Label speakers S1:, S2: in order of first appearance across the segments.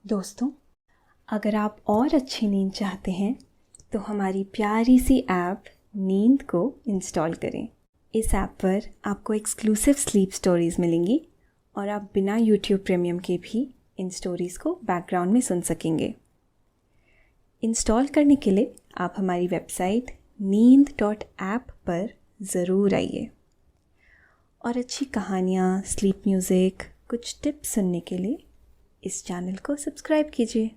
S1: दोस्तों, अगर आप और अच्छी नींद चाहते हैं तो हमारी प्यारी सी ऐप नींद को इंस्टॉल करें। इस ऐप पर आपको एक्सक्लूसिव स्लीप स्टोरीज़ मिलेंगी और आप बिना यूट्यूब प्रीमियम के भी इन स्टोरीज़ को बैकग्राउंड में सुन सकेंगे। इंस्टॉल करने के लिए आप हमारी वेबसाइट neend.app पर ज़रूर आइए और अच्छी कहानियाँ, स्लीप म्यूज़िक, कुछ टिप्स सुनने के लिए इस चैनल को सब्सक्राइब कीजिए।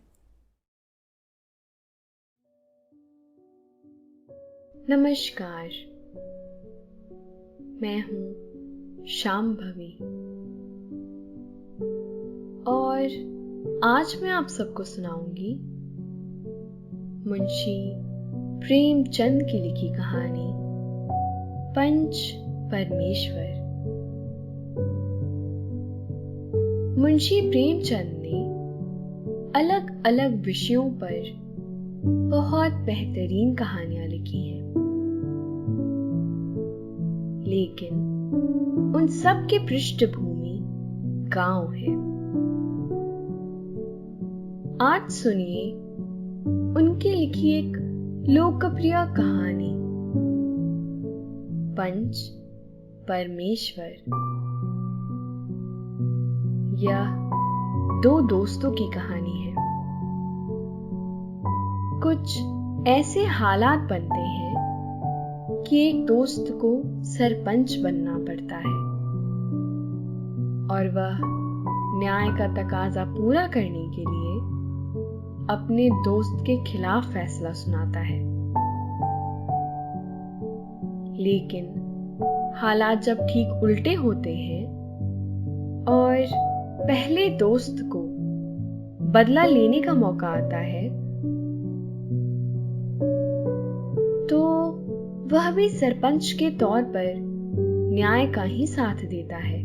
S2: नमस्कार, मैं हूँ शांभवी और आज मैं आप सबको सुनाऊंगी मुंशी प्रेमचंद की लिखी कहानी पंच परमेश्वर। मुंशी प्रेमचंद ने अलग अलग विषयों पर बहुत बेहतरीन कहानियां लिखी हैं, लेकिन उन सब की पृष्ठभूमि गांव है। आज सुनिए उनकी लिखी एक लोकप्रिय कहानी पंच परमेश्वर। यह दो दोस्तों की कहानी है। कुछ ऐसे हालात बनते हैं कि एक दोस्त को सरपंच बनना पड़ता है और वह न्याय का तकाजा पूरा करने के लिए अपने दोस्त के खिलाफ फैसला सुनाता है। लेकिन हालात जब ठीक उल्टे होते हैं और पहले दोस्त को बदला लेने का मौका आता है तो वह भी सरपंच के तौर पर न्याय का ही साथ देता है।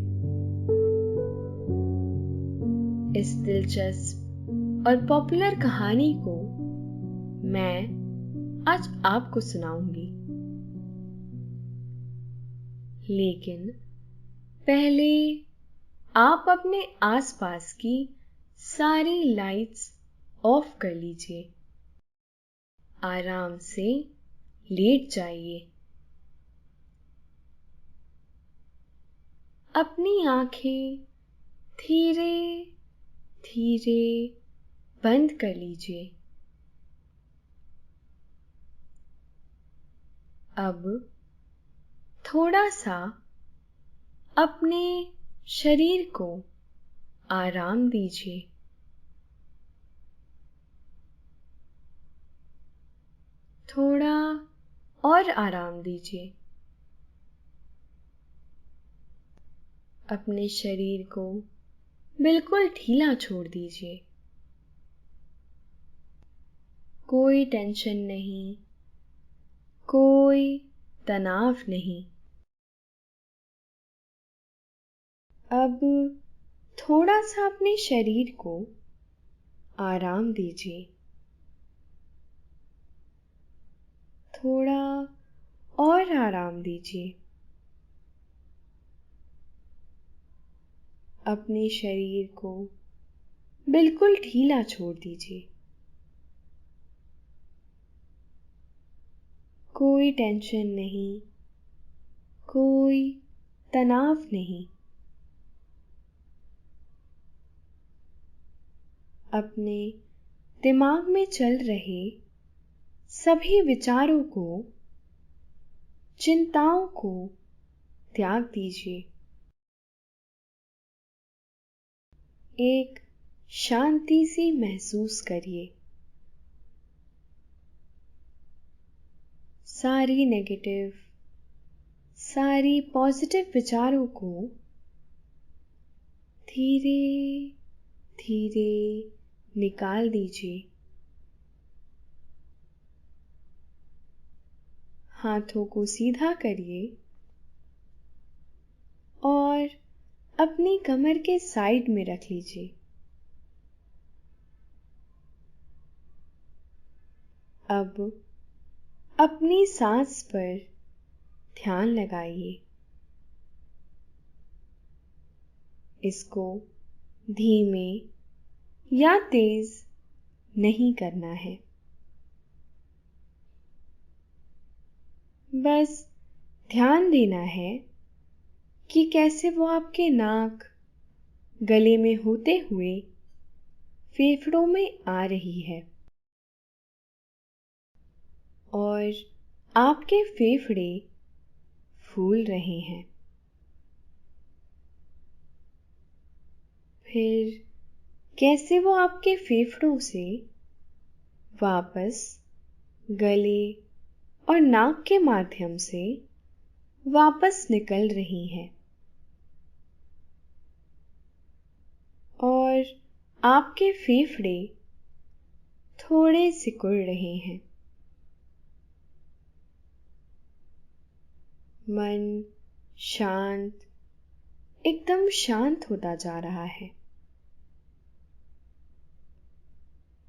S2: इस दिलचस्प और पॉपुलर कहानी को मैं आज आपको सुनाऊंगी, लेकिन पहले आप अपने आसपास की सारी लाइट्स ऑफ कर लीजिए। आराम से लेट जाइए। अपनी आंखें धीरे धीरे बंद कर लीजिए। अब थोड़ा सा अपने शरीर को आराम दीजिए। थोड़ा और आराम दीजिए। अपने शरीर को बिल्कुल ढीला छोड़ दीजिए। कोई टेंशन नहीं, कोई तनाव नहीं। अब थोड़ा सा अपने शरीर को आराम दीजिए। थोड़ा और आराम दीजिए। अपने शरीर को बिल्कुल ढीला छोड़ दीजिए। कोई टेंशन नहीं, कोई तनाव नहीं। अपने दिमाग में चल रहे सभी विचारों को, चिंताओं को त्याग दीजिए। एक शांति सी महसूस करिए। सारी नेगेटिव, सारी पॉजिटिव विचारों को धीरे धीरे निकाल दीजिए। हाथों को सीधा करिए और अपनी कमर के साइड में रख लीजिए। अब अपनी सांस पर ध्यान लगाइए। इसको धीमे या तेज नहीं करना है। बस ध्यान देना है कि कैसे वो आपके नाक, गले में होते हुए फेफड़ों में आ रही है और आपके फेफड़े फूल रहे हैं। फिर कैसे वो आपके फेफड़ों से वापस गले और नाक के माध्यम से वापस निकल रही है और आपके फेफड़े थोड़े सिकुड़ रहे हैं। मन शांत, एकदम शांत होता जा रहा है।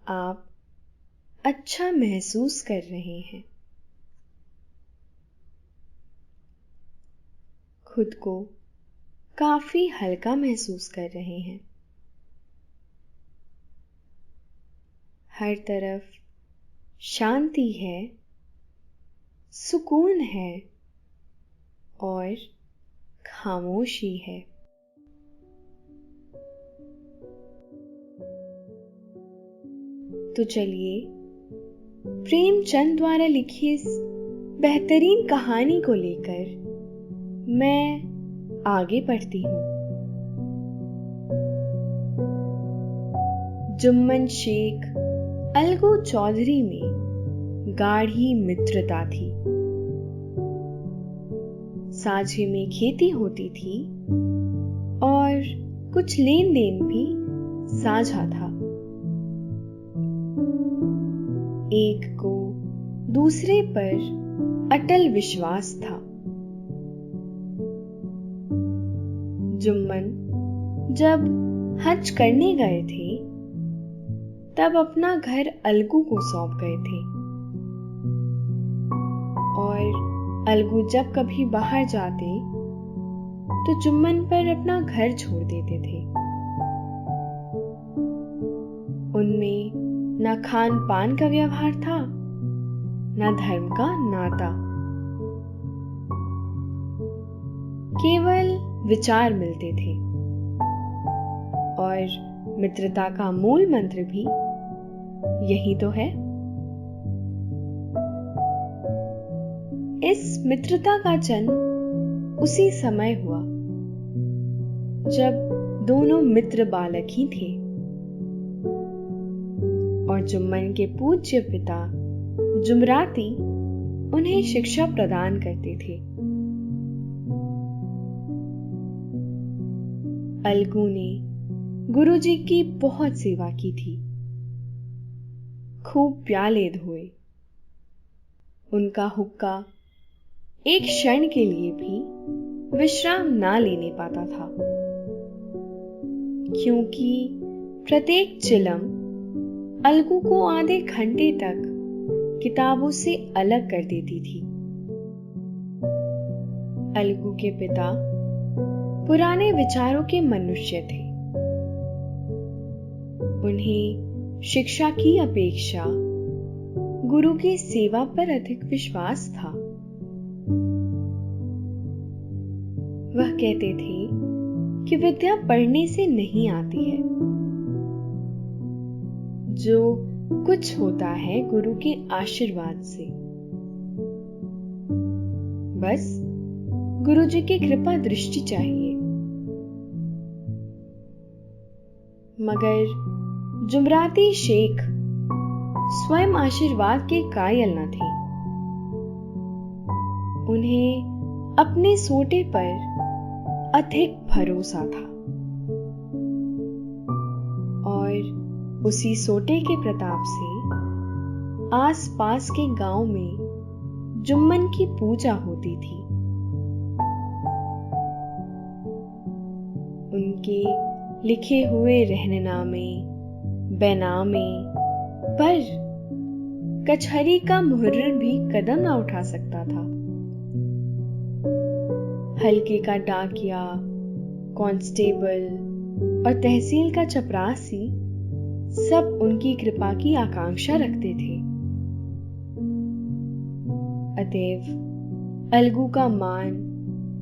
S2: आप अच्छा महसूस कर रहे हैं। खुद को काफी हल्का महसूस कर रहे हैं। हर तरफ शांति है, सुकून है और खामोशी है। तो चलिए प्रेमचंद द्वारा लिखी इस बेहतरीन कहानी को लेकर मैं आगे बढ़ती हूँ। जुम्मन शेख अलगू चौधरी में गाढ़ी मित्रता थी। साझे में खेती होती थी और कुछ लेन देन भी साझा था। एक को दूसरे पर अटल विश्वास था। जुम्मन जब हज करने गए थे तब अपना घर अलगू को सौंप गए थे और अलगू जब कभी बाहर जाते तो जुम्मन पर अपना घर छोड़ देते थे। उनमें न खान पान का व्यवहार था, न धर्म का नाता, केवल विचार मिलते थे और मित्रता का मूल मंत्र भी यही तो है। इस मित्रता का जन्म उसी समय हुआ जब दोनों मित्र बालक ही थे और जुम्मन के पूज्य पिता जुमराती उन्हें शिक्षा प्रदान करते थे। अलगू ने गुरुजी की बहुत सेवा की थी, खूब प्याले धोए। उनका हुक्का एक क्षण के लिए भी विश्राम ना लेने पाता था, क्योंकि प्रत्येक चिलम अलगू को आधे घंटे तक किताबों से अलग कर देती थी। अलगू के पिता पुराने विचारों के मनुष्य थे। उन्हें शिक्षा की अपेक्षा गुरु की सेवा पर अधिक विश्वास था। वह कहते थे कि विद्या पढ़ने से नहीं आती है, जो कुछ होता है गुरु के आशीर्वाद से। बस गुरु जी की कृपा दृष्टि चाहिए। मगर जुमराती शेख स्वयं आशीर्वाद के कायल न थे। उन्हें अपने सोटे पर अधिक भरोसा था और उसी सोटे के प्रताप से आसपास के गांव में जुम्मन की पूजा होती थी। उनके लिखे हुए रहननामे, बैनामे पर कचहरी का मुहर्रिर भी कदम ना उठा सकता था। हल्के का डाकिया, कांस्टेबल और तहसील का चपरासी सब उनकी कृपा की आकांक्षा रखते थे। अतएव अलगू का मान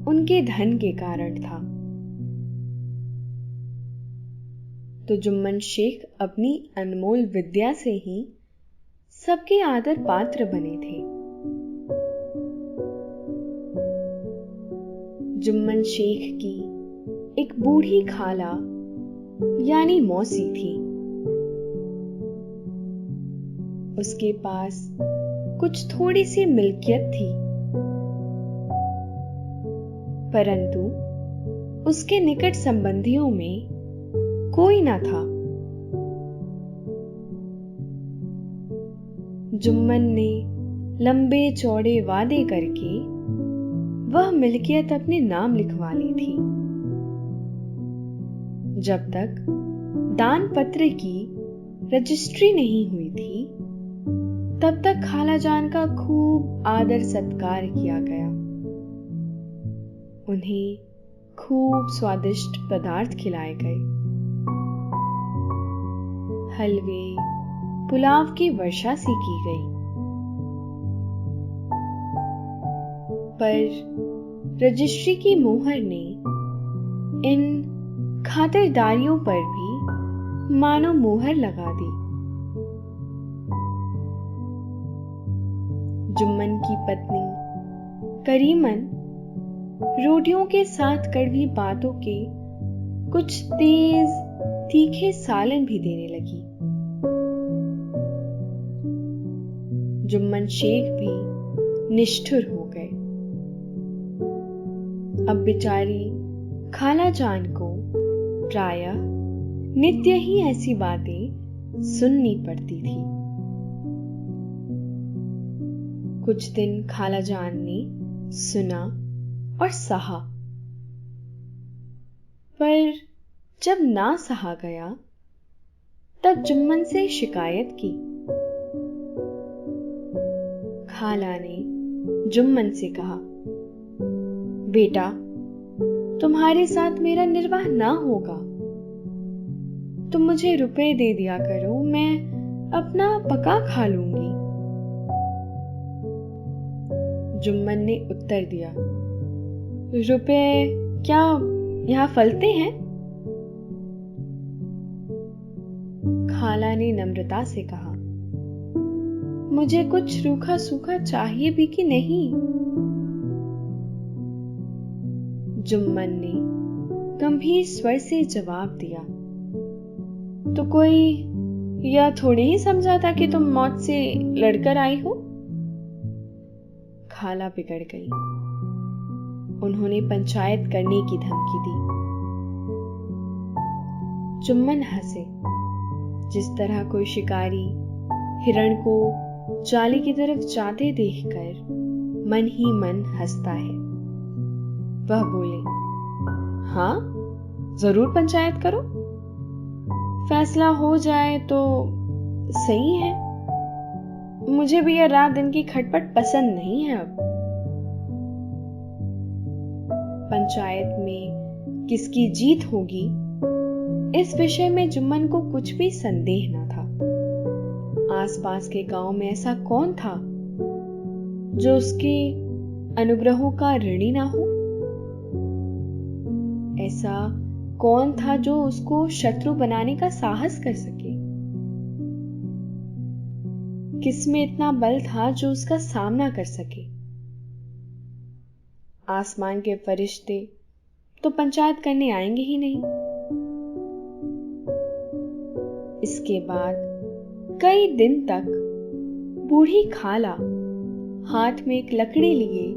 S2: उनके धन के कारण था। तो जुम्मन शेख अपनी अनमोल विद्या से ही सबके आदर पात्र बने थे। जुम्मन शेख की एक बूढ़ी खाला यानी मौसी थी। उसके पास कुछ थोड़ी सी मिल्कियत थी, परंतु उसके निकट संबंधियों में कोई ना था। जुम्मन ने लंबे चौड़े वादे करके वह मिल्कियत अपने नाम लिखवा ली थी। जब तक दान पत्र की रजिस्ट्री नहीं हुई थी, तब तक खालाजान का खूब आदर सत्कार किया गया। उन्हें खूब स्वादिष्ट पदार्थ खिलाए गए। हलवे, पुलाव की वर्षा सी की गई। पर रजिस्ट्री की मोहर ने इन खातिरदारियों पर भी मानो मोहर लगा दी। जुम्मन की पत्नी करीमन रोटियों के साथ कड़वी बातों के कुछ तेज तीखे सालन भी देने लगी। जुम्मन शेख भी निष्ठुर हो गए। अब बेचारी खालाजान को प्रायः नित्य ही ऐसी बातें सुननी पड़ती थी। कुछ दिन खालाजान ने सुना और सहा, पर जब ना सहा गया तब जुम्मन से शिकायत की। खाला ने जुम्मन से कहा, बेटा, तुम्हारे साथ मेरा निर्वाह ना होगा। तुम मुझे रुपए दे दिया करो, मैं अपना पका खा लूंगी। जुम्मन ने उत्तर दिया, रुपए क्या यहां फलते हैं? खाला ने नम्रता से कहा, मुझे कुछ रूखा सूखा चाहिए भी कि नहीं? जुम्मन ने गंभीर स्वर से जवाब दिया, तो कोई यह थोड़ी ही समझा था कि तुम मौत से लड़कर आई हो। खाला बिगड़ गई। उन्होंने पंचायत करने की धमकी दी। जुम्मन हंसे, जिस तरह कोई शिकारी हिरण को जाली की तरफ जाते देखकर मन ही मन हंसता है। वह बोले, हाँ, जरूर पंचायत करो। फैसला हो जाए तो सही है। मुझे भी यह रात दिन की खटपट पसंद नहीं है। अब पंचायत में किसकी जीत होगी, इस विषय में जुम्मन को कुछ भी संदेह न था। आसपास के गांव में ऐसा कौन था जो उसके अनुग्रहों का ऋणी ना हो? ऐसा कौन था जो उसको शत्रु बनाने का साहस कर सके? किसमें इतना बल था जो उसका सामना कर सके? आसमान के फरिश्ते तो पंचायत करने आएंगे ही नहीं। इसके बाद कई दिन तक बूढ़ी खाला हाथ में एक लकड़ी लिए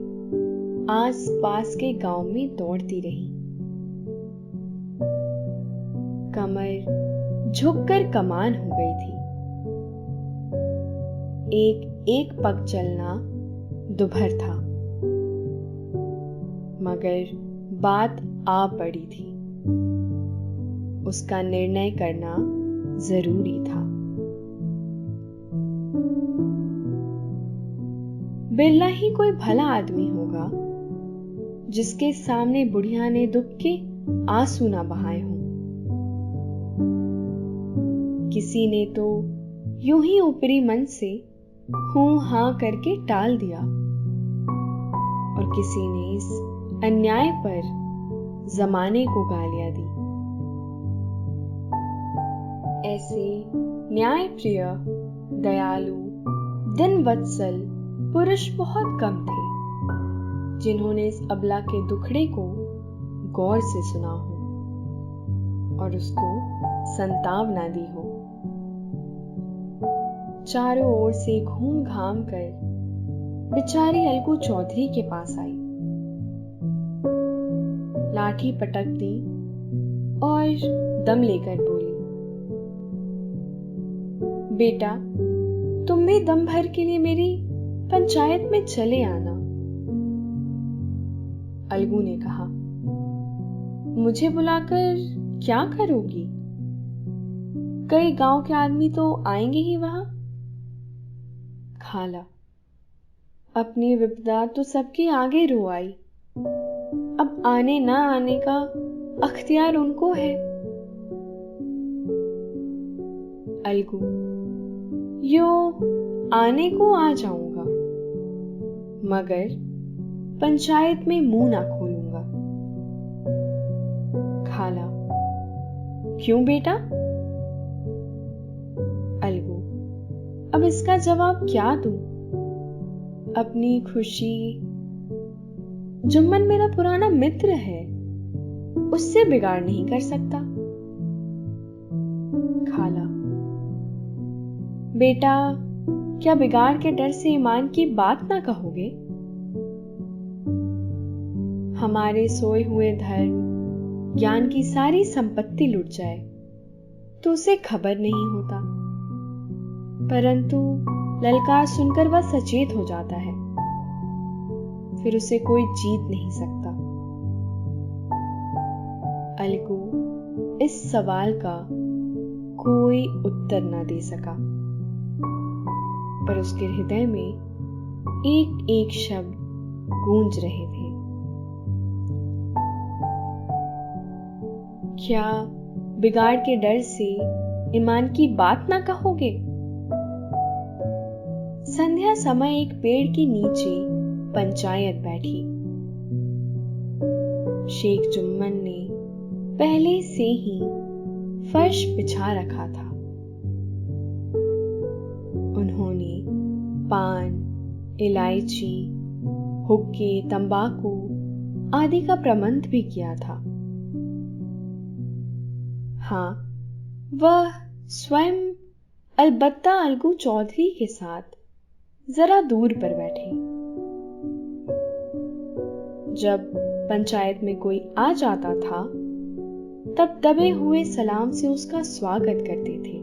S2: आस पास के गांव में दौड़ती रही। कमर झुककर कमान हो गई थी। एक एक पग चलना दुभर था, मगर बात आ पड़ी थी। उसका निर्णय करना जरूरी था। बिरला ही कोई भला आदमी होगा जिसके सामने बुढ़िया ने दुख के आंसू ना बहाए हों। किसी ने तो यूं ही ऊपरी मन से हूं हां करके टाल दिया और किसी ने इस अन्याय पर जमाने को गालियां दी। ऐसे न्यायप्रिय, दयालु, दीनवत्सल पुरुष बहुत कम थे जिन्होंने इस अबला के दुखड़े को गौर से सुना हो और उसको संताप ना दी हो। चारों ओर से घूम घाम कर बेचारी अलगू चौधरी के पास आई, लाठी पटक दी और दम लेकर बोली, बेटा तुम भी दम भर के लिए मेरी पंचायत में चले आना। अलगू ने कहा, मुझे बुलाकर क्या करोगी? कई गांव के आदमी तो आएंगे ही वहां। खाला, अपनी विपदा तो सबके आगे रो आई, अब आने ना आने का अख्तियार उनको है। अलगू, यो आने को आ जाऊंगा मगर पंचायत में मुंह ना खोलूंगा। खाला, क्यों बेटा? अलगू, अब इसका जवाब क्या दूं? अपनी खुशी, जुम्मन मेरा पुराना मित्र है, उससे बिगाड़ नहीं कर सकता। खाला, बेटा क्या बिगाड़ के डर से ईमान की बात ना कहोगे? हमारे सोए हुए धर्म ज्ञान की सारी संपत्ति लुट जाए तो उसे खबर नहीं होता, परंतु ललकार सुनकर वह सचेत हो जाता है, फिर उसे कोई जीत नहीं सकता। अलगू इस सवाल का कोई उत्तर ना दे सका, पर उसके हृदय में एक एक शब्द गूंज रहे थे। क्या बिगाड़ के डर से ईमान की बात ना कहोगे? संध्या समय एक पेड़ के नीचे पंचायत बैठी। शेख जुम्मन ने पहले से ही फर्श बिछा रखा था। उन्होंने पान, इलायची, हुक्के, तंबाकू आदि का प्रबंध भी किया था। हाँ, वह स्वयं अलबत्ता अलगू चौधरी के साथ जरा दूर पर बैठे। जब पंचायत में कोई आ जाता था तब दबे हुए सलाम से उसका स्वागत करते थे।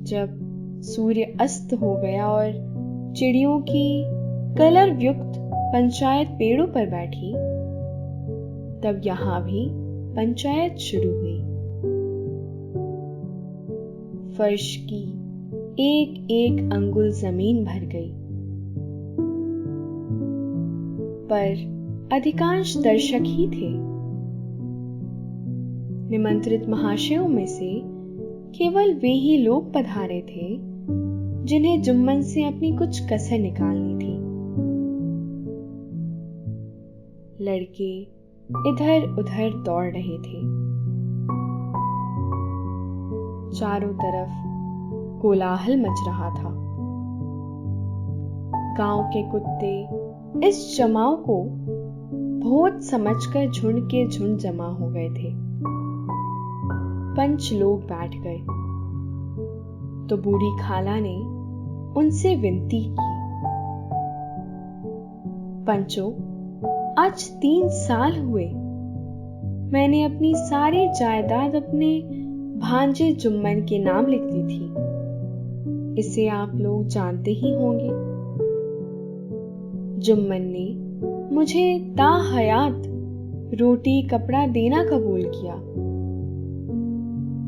S2: जब सूर्य अस्त हो गया और चिड़ियों की कलर युक्त पंचायत पेड़ों पर बैठी, तब यहां भी पंचायत शुरू हुई। फर्श की एक एक अंगुल जमीन भर गई, पर अधिकांश दर्शक ही थे। निमंत्रित महाशयों में से केवल वे ही लोग पधारे थे जिन्हें जुम्मन से अपनी कुछ कसर निकालनी थी। लड़के इधर उधर दौड़ रहे थे। चारों तरफ कोलाहल मच रहा था। गांव के कुत्ते इस जमाव को भोज समझकर झुंड के झुंड जमा हो गए थे। पंच लोग बैठ गए तो बूढ़ी खाला ने उनसे विनती की, पंचों, आज 3 साल हुए मैंने अपनी सारी जायदाद अपने भांजे जुम्मन के नाम लिख दी थी। इसे आप लोग जानते ही होंगे। जुम्मन ने मुझे ताहयात रोटी कपड़ा देना कबूल किया।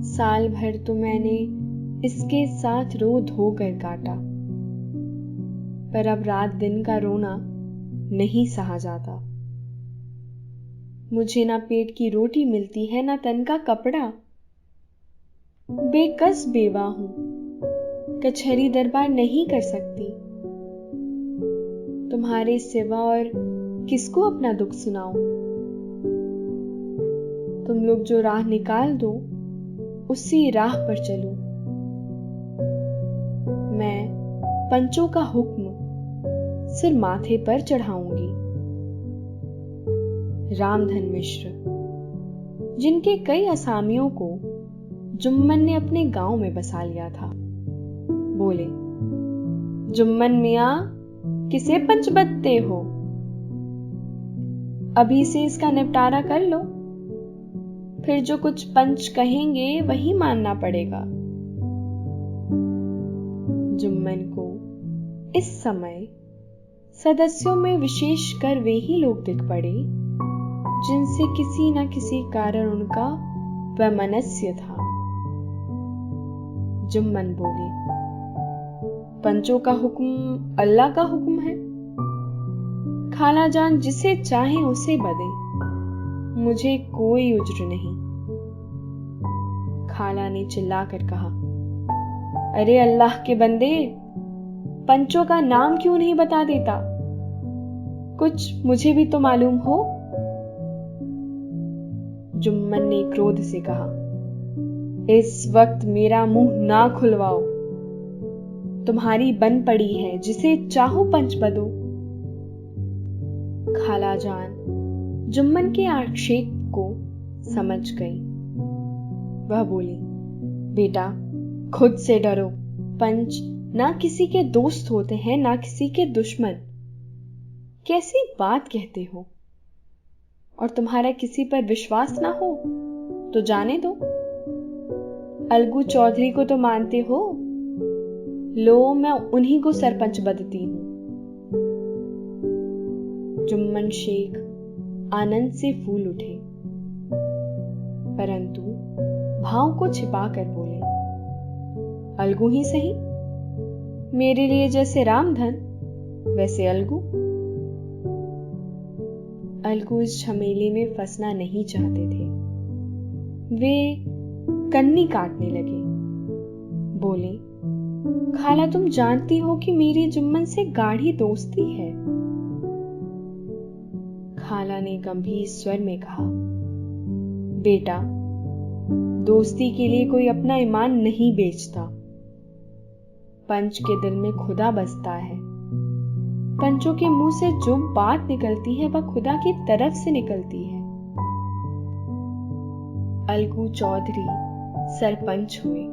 S2: साल भर तो मैंने इसके साथ रो धो कर काटा, पर अब रात दिन का रोना नहीं सहा जाता। मुझे ना पेट की रोटी मिलती है, ना तन का कपड़ा। बेकस बेवा हूं, कचहरी दरबार नहीं कर सकती। तुम्हारे सिवा और किसको अपना दुख सुनाऊं? तुम लोग जो राह निकाल दो उसी राह पर चलूं। मैं पंचों का हुक्म सिर माथे पर चढ़ाऊंगी। रामधन मिश्र, जिनके कई असामियों को जुम्मन ने अपने गांव में बसा लिया था, बोले, जुम्मन मियां, किसे पंच बदते हो? अभी से इसका निपटारा कर लो, फिर जो कुछ पंच कहेंगे वही मानना पड़ेगा। जुम्मन को इस समय सदस्यों में विशेषकर वे ही लोग दिख पड़े जिनसे किसी न किसी कारण उनका वैमनस्य था। जुम्मन बोले, पंचों का हुक्म अल्लाह का हुक्म है। खाला जान जिसे चाहे उसे बदे, मुझे कोई उज्र नहीं। खाला ने चिल्लाकर कहा, अरे अल्लाह के बंदे, पंचों का नाम क्यों नहीं बता देता? कुछ मुझे भी तो मालूम हो। जुम्मन ने क्रोध से कहा, इस वक्त मेरा मुंह ना खुलवाओ। तुम्हारी बन पड़ी है, जिसे चाहो पंच बदो। खाला जान जुम्मन के आक्षेप को समझ गई। वह बोली, बेटा, खुद से डरो। पंच ना किसी के दोस्त होते हैं, ना किसी के दुश्मन। कैसी बात कहते हो? और तुम्हारा किसी पर विश्वास ना हो तो जाने दो। अलगू चौधरी को तो मानते हो? लो, मैं उन्हीं को सरपंच बदती हूं। जुम्मन शेख आनंद से फूल उठे, परंतु भाव को छिपाकर बोले, अलगू ही सही। मेरे लिए जैसे रामधन वैसे अलगू। अलगू इस झमेले में फंसना नहीं चाहते थे। वे कन्नी काटने लगे। बोले, खाला, तुम जानती हो कि मेरी जुम्मन से गाढ़ी दोस्ती है। खाला ने गंभीर स्वर में कहा, बेटा, दोस्ती के लिए कोई अपना ईमान नहीं बेचता। पंच के दिल में खुदा बसता है। पंचों के मुंह से जो बात निकलती है वह खुदा की तरफ से निकलती है। अलगू चौधरी सरपंच हुए।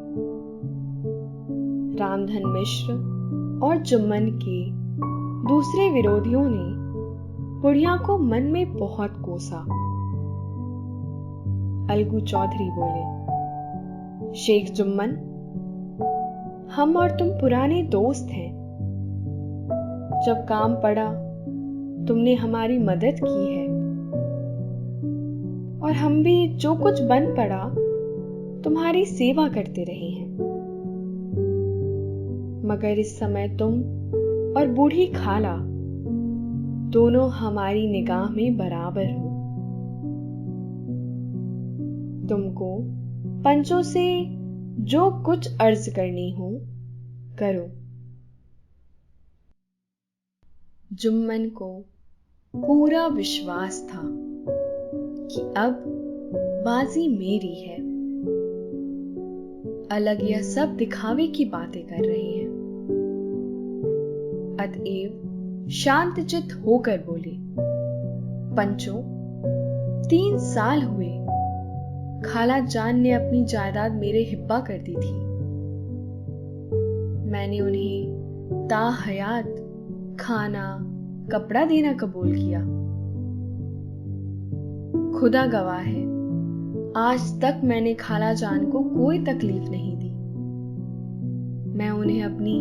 S2: रामधन मिश्र और जुम्मन के दूसरे विरोधियों ने बुढ़िया को मन में बहुत कोसा। अलगू चौधरी बोले, शेख जुम्मन, हम और तुम पुराने दोस्त हैं। जब काम पड़ा तुमने हमारी मदद की है, और हम भी जो कुछ बन पड़ा तुम्हारी सेवा करते रहे हैं। मगर इस समय तुम और बूढ़ी खाला दोनों हमारी निगाह में बराबर हो। तुमको पंचों से जो कुछ अर्ज करनी हो करो। जुम्मन को पूरा विश्वास था कि अब बाजी मेरी है। अलग यह सब दिखावे की बातें कर रहे हैं। अतएव शांतचित्त होकर बोले, पंचों, 3 साल हुए खाला जान ने अपनी जायदाद मेरे हिब्बा कर दी थी। मैंने उन्हें ताहयात खाना कपड़ा देना कबूल किया। खुदा गवाह है, आज तक मैंने खाला जान को कोई तकलीफ नहीं दी। मैं उन्हें अपनी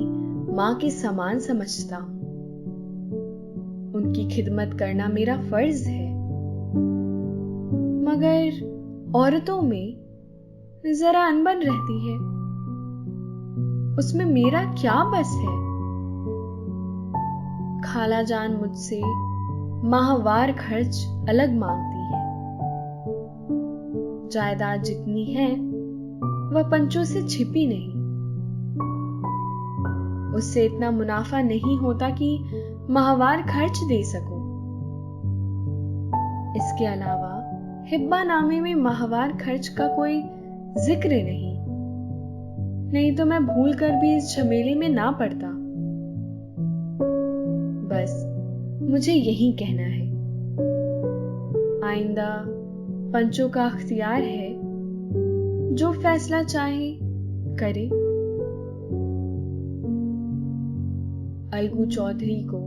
S2: मां के समान समझता हूं। उनकी खिदमत करना मेरा फर्ज है। मगर औरतों में जरा अनबन रहती है, उसमें मेरा क्या बस है? खाला जान मुझसे माहवार खर्च अलग मांगती है। जायदाद जितनी है वह पंचों से छिपी नहीं। उससे इतना मुनाफा नहीं होता कि माहवार खर्च दे सकूं। इसके अलावा हिब्बा नामे में माहवार खर्च का कोई जिक्र नहीं तो मैं भूल कर भी इस झमेले में ना पड़ता। बस मुझे यही कहना है, आइंदा पंचों का अख्तियार है, जो फैसला चाहे करे। अलगू चौधरी को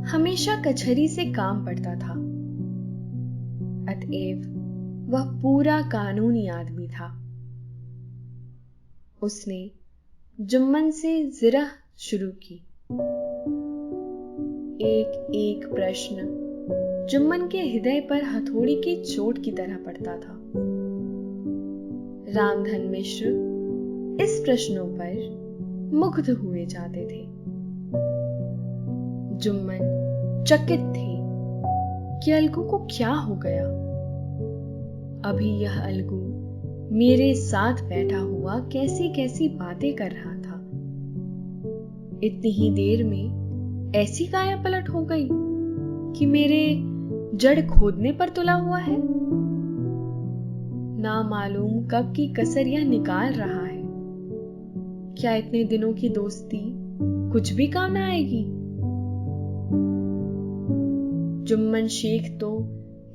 S2: हमेशा कचहरी से काम पड़ता था, अतएव वह पूरा कानूनी आदमी था। उसने जुम्मन से जिरह शुरू की। एक एक प्रश्न जुम्मन के हृदय पर हथौड़ी की चोट की तरह पड़ता था। रामधन मिश्र इस प्रश्नों पर मुग्ध हुए जाते थे। जुम्मन चकित थे कि अलगू को क्या हो गया। अभी यह अलगू मेरे साथ बैठा हुआ कैसी कैसी बातें कर रहा था, इतनी ही देर में ऐसी काया पलट हो गई कि मेरे जड़ खोदने पर तुला हुआ है। ना मालूम कब की कसर यह निकाल रहा है। क्या इतने दिनों की दोस्ती कुछ भी काम न आएगी? जुम्मन शेख तो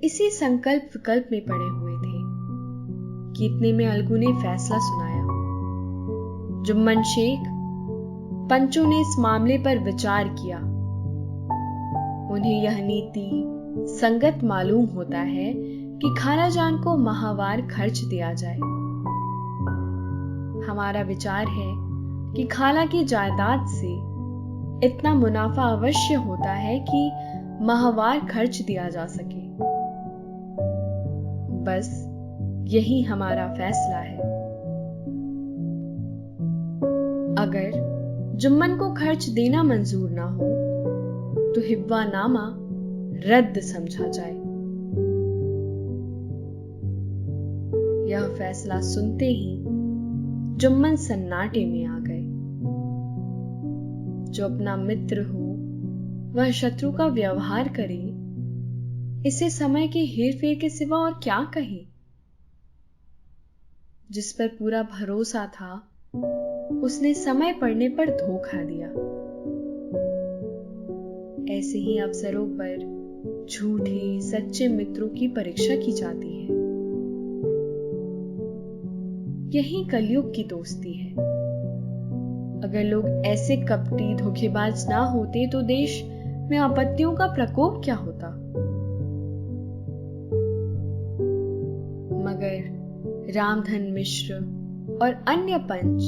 S2: इसी संकल्प विकल्प में पड़े हुए थे कि इतने में अलगू ने फैसला सुनाया। जुम्मन शेख, पंचों ने इस मामले पर विचार किया। उन्हें यह नीति संगत मालूम होता है कि खालाजान को माहवार खर्च दिया जाए। हमारा विचार है कि खाला की जायदाद से इतना मुनाफा अवश्य होता है कि माहवार खर्च दिया जा सके। बस यही हमारा फैसला है। अगर जुम्मन को खर्च देना मंजूर ना हो तो हिब्बा नामा रद्द समझा जाए। यह फैसला सुनते ही जुम्मन सन्नाटे में आ गए। जो अपना मित्र हो वह शत्रु का व्यवहार करे, इसे समय के हेरफेर के सिवा और क्या कहे। जिस पर पूरा भरोसा था उसने समय पड़ने पर धोखा दिया। ऐसे ही अवसरों पर झूठे सच्चे मित्रों की परीक्षा की जाती है। यही कलयुग की दोस्ती है। अगर लोग ऐसे कपटी धोखेबाज ना होते तो देश में आपत्तियों का प्रकोप क्या होता। मगर रामधन मिश्र और अन्य पंच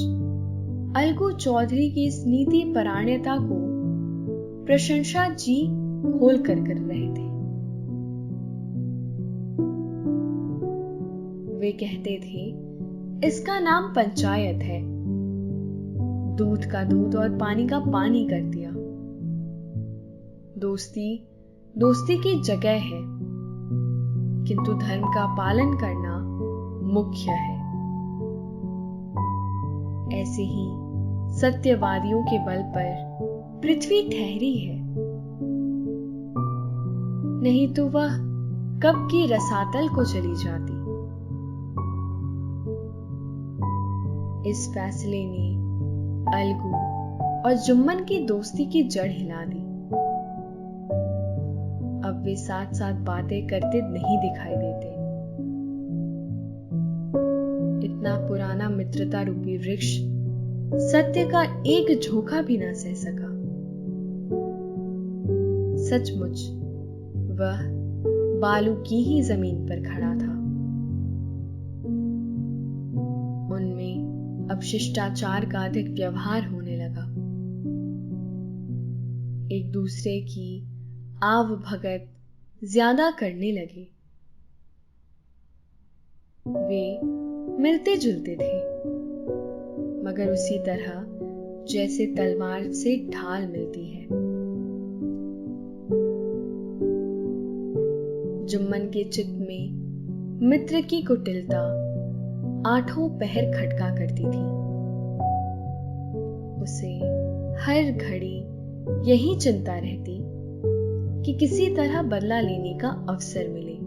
S2: अलगू चौधरी की इस नीति परायणता को प्रशंसा जी खोल कर रहे थे। वे कहते थे, इसका नाम पंचायत है। दूध का दूध और पानी का पानी कर दिया। दोस्ती की जगह है, किंतु धर्म का पालन करना मुख्य है। ऐसे ही सत्यवादियों के बल पर पृथ्वी ठहरी है, नहीं तो वह कब की रसातल को चली जाती। इस फैसले ने अलगू और जुम्मन की दोस्ती की जड़ हिला दी। अब वे साथ साथ बातें करते नहीं दिखाई देते। इतना पुराना मित्रता रूपी वृक्ष सत्य का एक झोंका भी ना सह सका। सचमुच वह बालू की ही जमीन पर खड़ा था। उनमें अब शिष्टाचार का अधिक व्यवहार होने लगा। एक दूसरे की आव भगत ज्यादा करने लगे। वे मिलते जुलते थे, मगर उसी तरह जैसे तलवार से ढाल मिलती है। जुम्मन के चित्त में मित्र की कुटिलता आठों पहर खटका करती थी। उसे हर घड़ी यही चिंता रहती कि किसी तरह बदला लेने का अवसर मिले।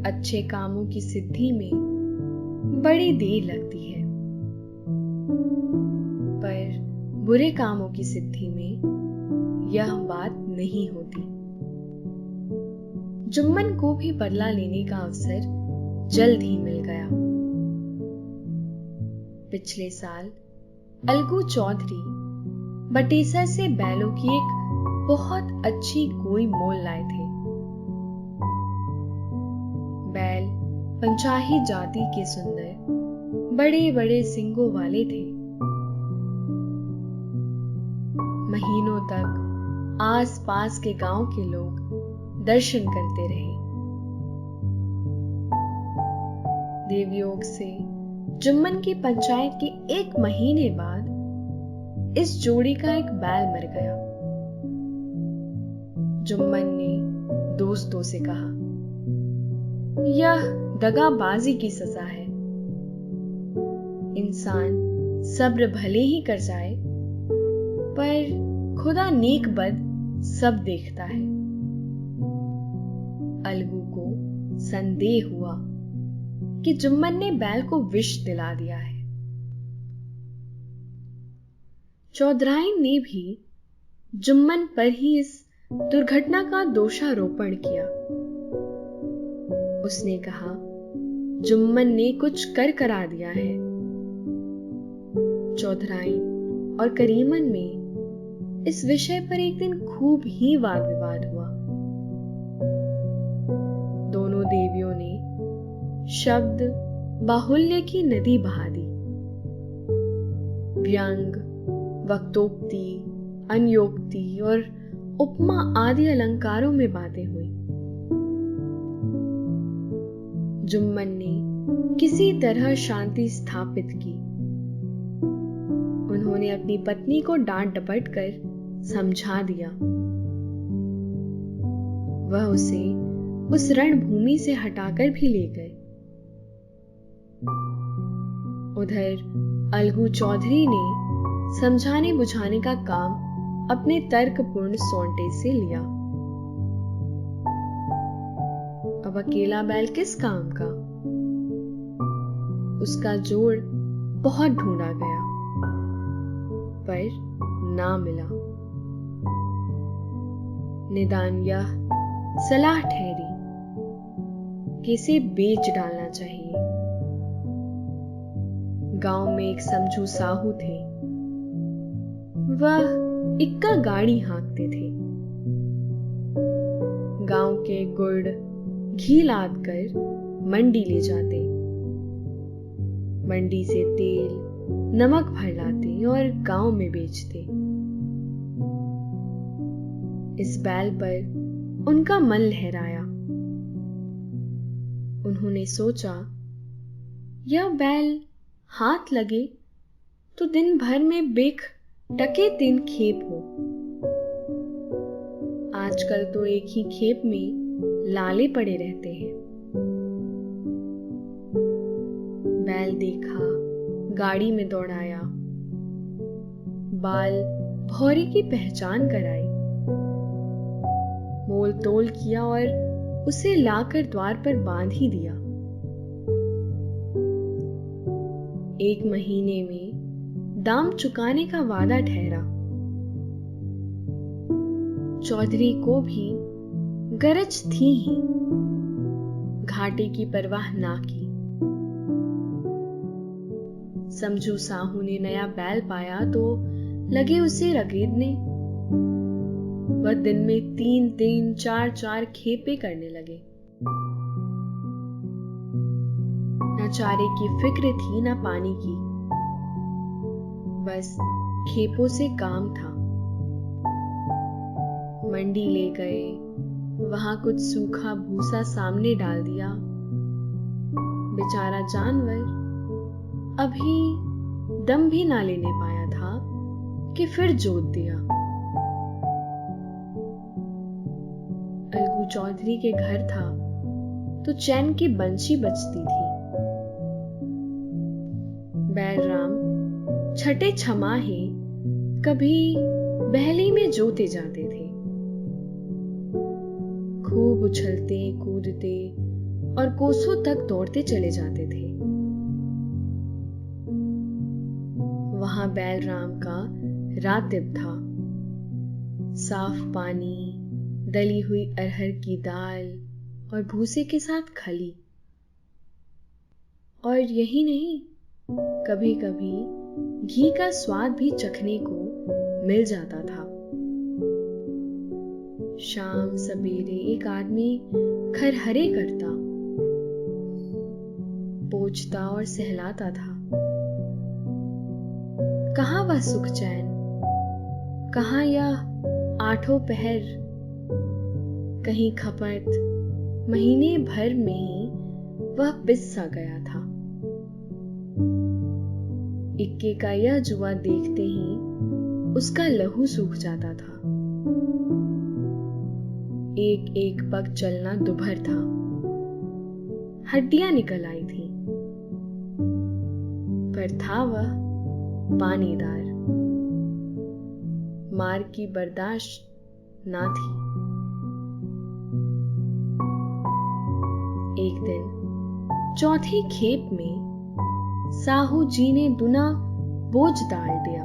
S2: अच्छे कामों की सिद्धि में बड़ी देर लगती है, पर बुरे कामों की सिद्धि में यह बात नहीं होती। जुम्मन को भी बदला लेने का अवसर जल्द ही मिल गया। पिछले साल अलगू चौधरी बटेसर से बैलों की एक बहुत अच्छी गोई मोल लाए थे। बैल पंचाही जाति के सुंदर बड़े बड़े सींगों वाले थे। महीनों तक आस पास के गांव के लोग दर्शन करते रहे। देवयोग से जुम्मन की पंचायत के 1 महीने बाद इस जोड़ी का एक बैल मर गया। जुम्मन ने दोस्तों से कहा, यह दगाबाजी की सजा है। इंसान सब्र भले ही कर जाए, पर खुदा नेक बद सब देखता है। अलगू को संदेह हुआ कि जुम्मन ने बैल को विष दिला दिया है। चौधराइन ने भी जुम्मन पर ही इस दुर्घटना का दोषारोपण किया। उसने कहा, जुम्मन ने कुछ कर करा दिया है। चौधराइन और करीमन में इस विषय पर एक दिन खूब ही वाद विवाद हुआ। दोनों देवियों ने शब्द बाहुल्य की नदी बहा दी। व्यंग, वक्तोक्ति, अन्योक्ति और उपमा आदि अलंकारों में बातें हुई। जुम्मन ने किसी तरह शांति स्थापित की। उन्होंने अपनी पत्नी को डांट डपट कर समझा दिया। वह उसे उस रणभूमि से हटाकर भी ले गए। उधर अलगू चौधरी ने समझाने बुझाने का काम अपने तर्कपूर्ण सौंटे से लिया। अब अकेला बैल किस काम का? उसका जोड़ बहुत ढूंढा गया, पर ना मिला। निदान यह सलाह ठहरी कि इसे बेच डालना चाहिए। गांव में एक समझू साहू थे। वह इक्का गाड़ी हाँकते थे। गांव के गुड़ घी लाद कर मंडी ले जाते। मंडी से तेल नमक भर लाते और गांव में बेचते। इस बैल पर उनका मन लहराया। उन्होंने सोचा, यह बैल हाथ लगे तो दिन भर में बेख टके 3 खेप हो। आजकल तो एक ही खेप में लाले पड़े रहते हैं। बैल देखा, गाड़ी में दौड़ाया, बाल भौरी की पहचान कराई, मोल तोल किया और उसे लाकर द्वार पर बांध ही दिया। 1 महीने में दाम चुकाने का वादा ठहरा। चौधरी को भी गरज थी ही, घाटे की परवाह ना की। समझू साहू ने नया बैल पाया तो लगे उसे रगेदने। वह दिन में 3-3, 4-4 खेपे करने लगे। न चारे की फिक्र थी न पानी की, बस खेपों से काम था। मंडी ले गए, वहां कुछ सूखा भूसा सामने डाल दिया। बेचारा जानवर अभी दम भी ना लेने पाया था कि फिर जोत दिया। अलगू चौधरी के घर था तो चैन की बंशी बजती थी। बैलराम छठे छमाहे कभी बहली में जोते जाते थे। खूब उछलते कूदते और कोसों तक दौड़ते चले जाते थे। वहां बैलराम का रातिब था। साफ पानी, दली हुई अरहर की दाल और भूसे के साथ खली। और यही नहीं, कभी कभी घी का स्वाद भी चखने को मिल जाता था। शाम सवेरे एक आदमी खरहरे करता, पोंछता और सहलाता था। कहाँ वह सुख चैन, कहाँ यह आठों पहर। कहीं खपत महीने भर में ही वह पिस सा गया था। इक्के का यह जुआ देखते ही उसका लहू सूख जाता था। एक एक पग चलना दुभर था। हड्डियां निकल आई थी, पर था वह पानीदार। मार की बर्दाश्त ना थी। एक दिन चौथी खेप में साहू जी ने दुना बोझ डाल दिया।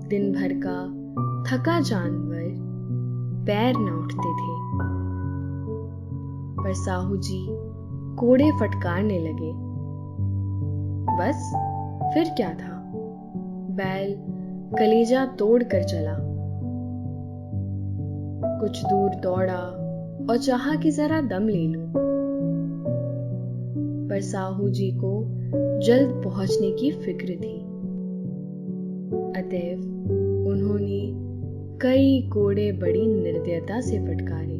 S2: दिन भर का थका जानवर पैर न उठते थे, पर साहू जी कोड़े फटकारने लगे। बस फिर क्या था, बैल कलेजा तोड़ कर चला। कुछ दूर दौड़ा और चाहा कि जरा दम ले लूं, पर साहू जी को जल्द पहुंचने की फिक्र थी। अतएव उन्होंने कई कोड़े बड़ी निर्दयता से फटकारे।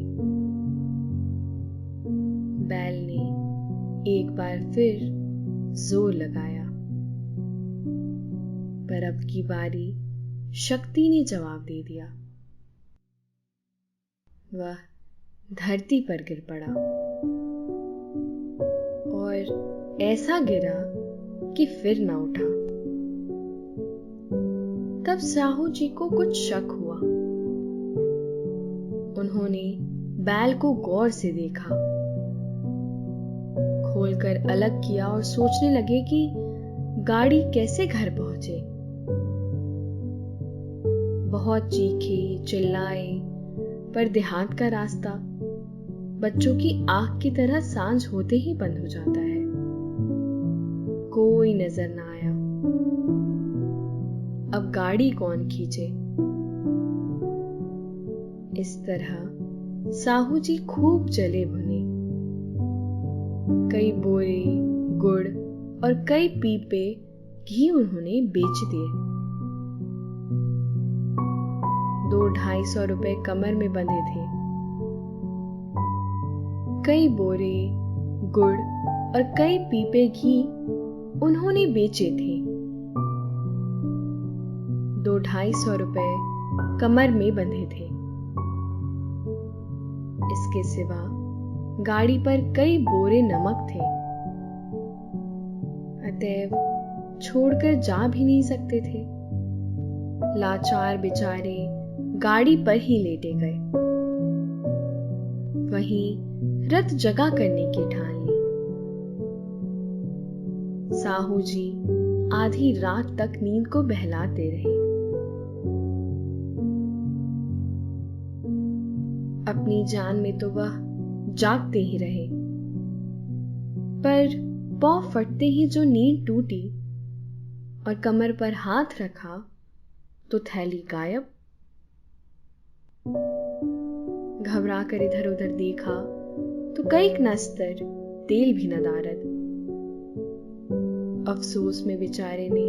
S2: बैल ने एक बार फिर जोर लगाया, पर अब की बारी शक्ति ने जवाब दे दिया। वह धरती पर गिर पड़ा और ऐसा गिरा कि फिर न उठा। तब साहू जी को कुछ शक हुआ। उन्होंने बैल को गौर से देखा, खोलकर अलग किया और सोचने लगे कि गाड़ी कैसे घर पहुंचे। बहुत चीखे चिल्लाए, पर देहात का रास्ता बच्चों की आंख की तरह सांझ होते ही बंद हो जाता है। कोई नजर ना आया। अब गाड़ी कौन खींचे? इस तरह साहू जी खूब जले भुने। कई बोरे गुड़ और कई पीपे घी उन्होंने बेच दिए। 200-250 रुपए कमर में बंधे थे। कई बोरे गुड़ और कई पीपे घी उन्होंने बेचे थे। 200-250 रुपए कमर में बंधे थे। इसके सिवा गाड़ी पर कई बोरे नमक थे। अतएव छोड़कर जा भी नहीं सकते थे। लाचार बेचारे गाड़ी पर ही लेटे गए। वहीं रत जगा करने की ठान ली। साहू जी आधी रात तक नींद को बहलाते रहे। अपनी जान में तो वह जागते ही रहे, पर पौ फटते ही जो नींद टूटी और कमर पर हाथ रखा तो थैली गायब। घबरा कर इधर उधर देखा तो कई नस्तर तेल भी न दारद। अफसोस में बेचारे ने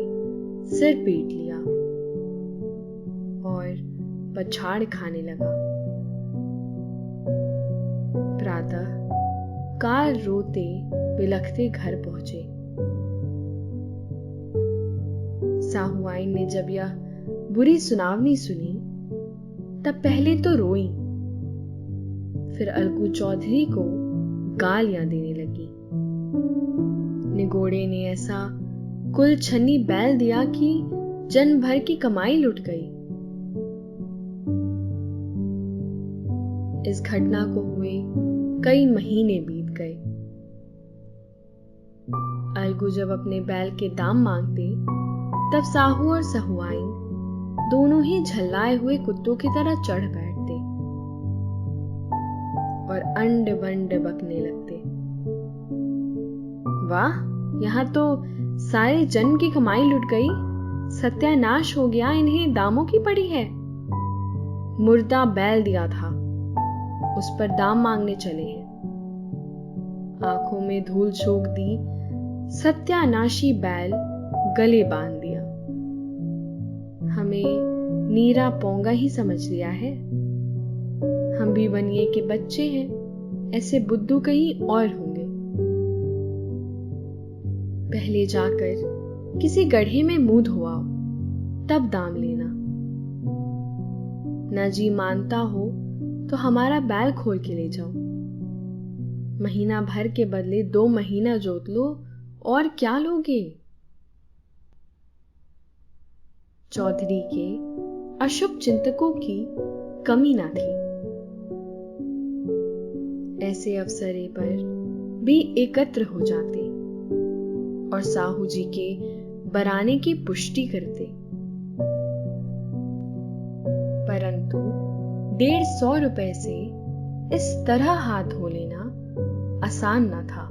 S2: सिर पीट लिया और पछाड़ खाने लगा। प्रातः काल रोते बिलखते घर पहुंचे। साहुआइन ने जब यह बुरी सुनावनी सुनी तब पहले तो रोई, फिर अलगू चौधरी को गालियां देने लगी। निगोड़े ने ऐसा कुल छन्नी बैल दिया कि जन्म भर की कमाई लुट गई। इस घटना को हुए कई महीने बीत गए। अलगू जब अपने बैल के दाम मांगते तब साहू और सहुआइन दोनों ही झल्लाए हुए कुत्तों की तरह चढ़ बैठते और अंड बंड बकने लगते। वाह, यहां तो सारे जन्म की कमाई लुट गई, सत्यानाश हो गया, इन्हें दामों की पड़ी है। मुर्दा बैल दिया था, उस पर दाम मांगने चले हैं। आंखों में धूल झोंक दी, सत्यानाशी बैल गले बांध दिया। हमें नीरा पोंगा ही समझ लिया है। हम भी बनिए के बच्चे हैं, ऐसे बुद्धू कहीं और होंगे। पहले जाकर किसी गड्ढे में मुंह धोआओ, तब दाम लेना। न जी मानता हो तो हमारा बैल खोल के ले जाओ। महीना भर के बदले 2 महीना जोत लो, और क्या लोगे? चौधरी के अशुभ चिंतकों की कमी ना थी। ऐसे अवसरे पर भी एकत्र हो जाते और साहू जी के बराने की पुष्टि करते। परंतु 150 रुपए से इस तरह हाथ धो लेना आसान न था।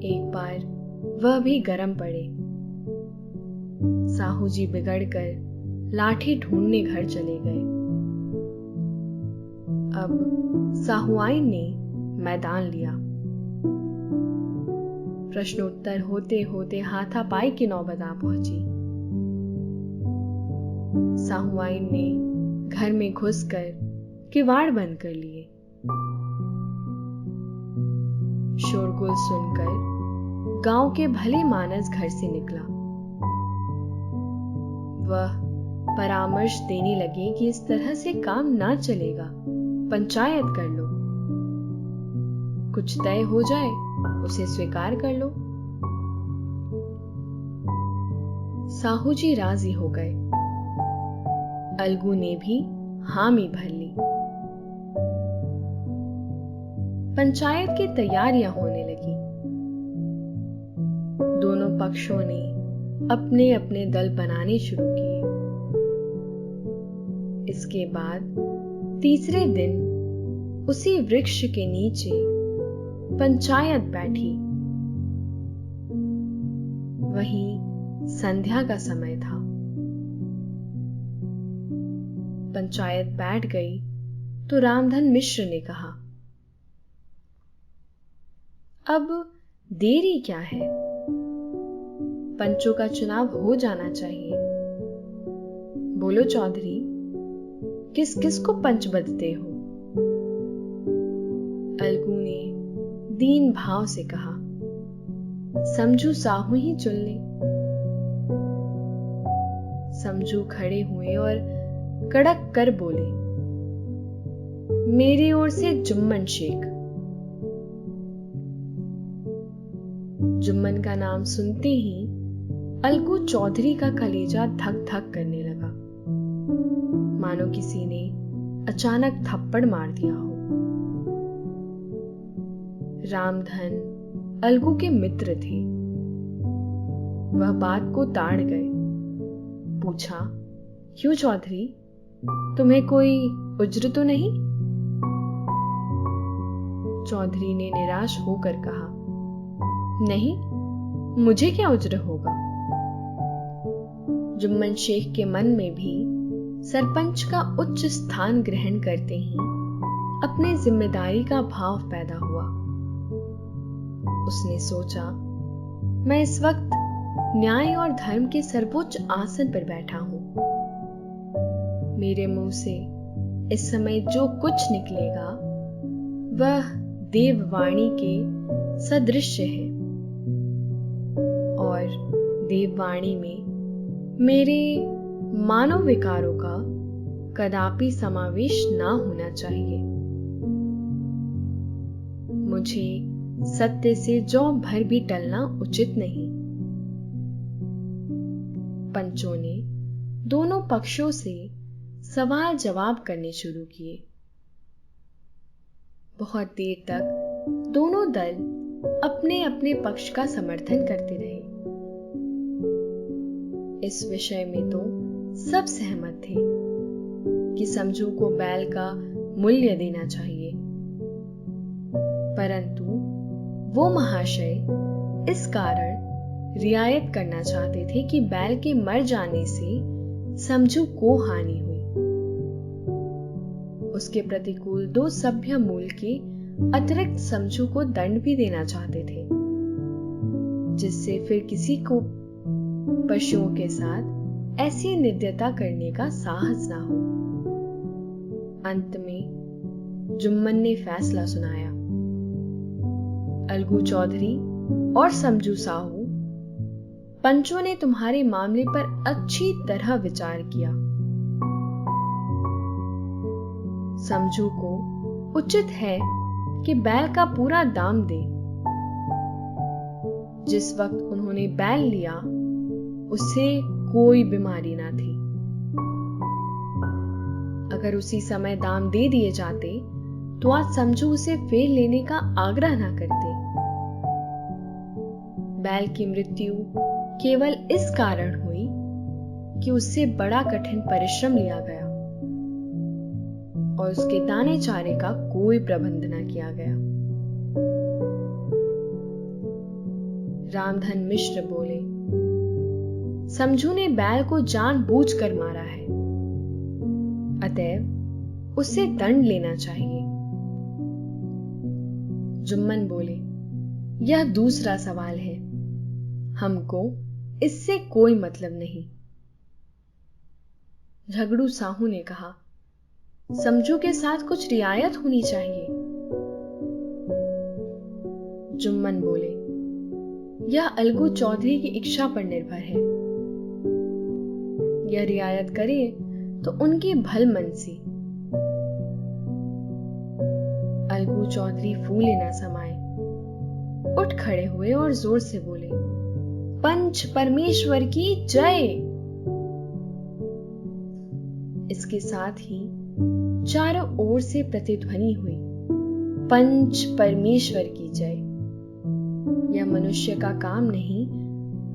S2: एक बार वह भी गरम पड़े। साहू जी बिगड़कर लाठी ढूंढने घर चले गए। अब साहुआइन ने मैदान लिया। प्रश्नोत्तर होते होते हाथापाई की नौबत आ पहुंची। साहुआइन ने घर में घुसकर किवाड़ बंद कर लिए। शोरगुल सुनकर गांव के भले मानस घर से निकला। वह परामर्श देने लगे कि इस तरह से काम ना चलेगा, पंचायत कर लो। कुछ तय हो जाए उसे स्वीकार कर लो। साहू जी राजी हो गए। अलगू ने भी हामी भर ली। पंचायत की तैयारियां होने लगी। दोनों पक्षों ने अपने अपने दल बनाने शुरू किए। इसके बाद तीसरे दिन उसी वृक्ष के नीचे पंचायत बैठी। वहीं संध्या का समय था। पंचायत बैठ गई तो रामधन मिश्र ने कहा, अब देरी क्या है? पंचों का चुनाव हो जाना चाहिए। बोलो चौधरी, किस किस को पंच बदते हो? अलगू ने दीन भाव से कहा, समझू साहू ही चुन ले। समझू खड़े हुए और कड़क कर बोले, मेरी ओर से जुम्मन शेख। जुम्मन का नाम सुनते ही अलगू चौधरी का कलेजा धक धक करने लगा, मानो किसी ने अचानक थप्पड़ मार दिया हो। रामधन अलगू के मित्र थे। वह बात को ताड़ गए। पूछा, क्यों चौधरी, तुम्हें कोई उज्र तो नहीं? चौधरी ने निराश होकर कहा, नहीं, मुझे क्या उज्र होगा। जुम्मन शेख के मन में भी सरपंच का उच्च स्थान ग्रहण करते ही अपने जिम्मेदारी का भाव पैदा हुआ। उसने सोचा, मैं इस वक्त न्याय और धर्म के सर्वोच्च आसन पर बैठा हूं। मेरे मुंह से इस समय जो कुछ निकलेगा वह देववाणी के सदृश्य है, और देववाणी में मेरे मानव विकारों का कदापि समावेश ना होना चाहिए। मुझे सत्य से जौ भर भी टलना उचित नहीं। पंचों ने दोनों पक्षों से सवाल जवाब करने शुरू किए। बहुत देर तक दोनों दल अपने अपने पक्ष का समर्थन करते रहे। इस विषय में तो सब सहमत थे कि समझू को बैल का मूल्य देना चाहिए, परंतु वो महाशय इस कारण रियायत करना चाहते थे कि बैल के मर जाने से समझू को हानि हुई। उसके प्रतिकूल 2 सभ्य मूल के अतिरिक्त समझू को दंड भी देना चाहते थे, जिससे फिर किसी को पशुओं के साथ ऐसी निर्दयता करने का साहस ना हो। अंत में जुम्मन ने फैसला सुनाया। अलगू चौधरी और समझू साहू, पंचों ने तुम्हारे मामले पर अच्छी तरह विचार किया। समझू को उचित है कि बैल का पूरा दाम दे। जिस वक्त उन्होंने बैल लिया उससे कोई बीमारी ना थी। अगर उसी समय दाम दे दिए जाते तो आज समझू उसे फेर लेने का आग्रह ना करते। बैल की मृत्यु केवल इस कारण हुई कि उससे बड़ा कठिन परिश्रम लिया गया और उसके दाने चारे का कोई प्रबंध न किया गया। रामधन मिश्र बोले, समझू ने बैल को जानबूझकर मारा है, अतएव उसे दंड लेना चाहिए। जुम्मन बोले, यह दूसरा सवाल है, हमको इससे कोई मतलब नहीं। झगड़ू साहू ने कहा, समझू के साथ कुछ रियायत होनी चाहिए। जुम्मन बोले, यह अलगू चौधरी की इच्छा पर निर्भर है। यह रियायत करे तो उनकी भलमनसी। अलगू चौधरी फूले न समाये, उठ खड़े हुए और जोर से बोले, पंच परमेश्वर की जय। इसके साथ ही चारों ओर से प्रतिध्वनि हुई, पंच परमेश्वर की जय। यह मनुष्य का काम नहीं,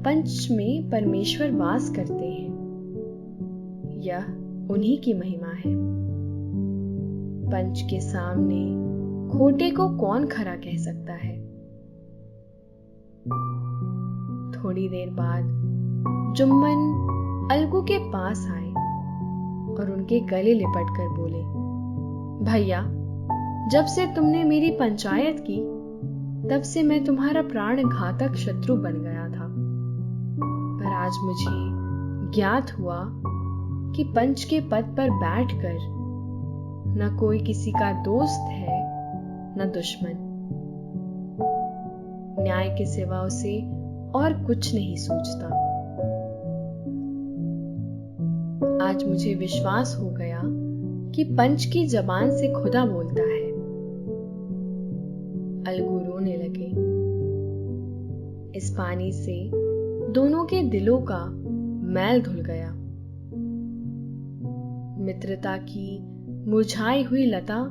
S2: पंच में परमेश्वर वास करते हैं, यह उन्हीं की महिमा है। पंच के सामने खोटे को कौन खरा कह सकता है। थोड़ी देर बाद जुम्मन अलगू के पास आए और उनके गले लिपटकर बोले, भैया, जब से तुमने मेरी पंचायत की तब से मैं तुम्हारा प्राण घातक शत्रु बन गया था, पर आज मुझे ज्ञात हुआ कि पंच के पद पर बैठकर न कोई किसी का दोस्त है न दुश्मन। न्याय के सिवा उसे और कुछ नहीं सूझता। आज मुझे विश्वास हो गया कि पंच की जबान से खुदा बोलता है। अलगू रोने लगे। इस पानी से दोनों के दिलों का मैल धुल गया। मित्रता की मुरझाई हुई लता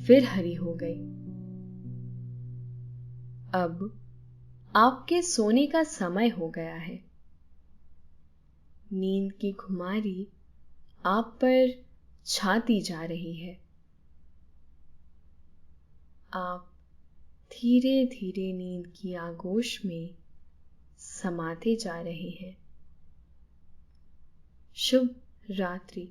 S2: फिर हरी हो गई। अब आपके सोने का समय हो गया है। नींद की खुमारी आप पर छाती जा रही है। आप धीरे धीरे नींद की आगोश में समाते जा रहे हैं। शुभ रात्रि।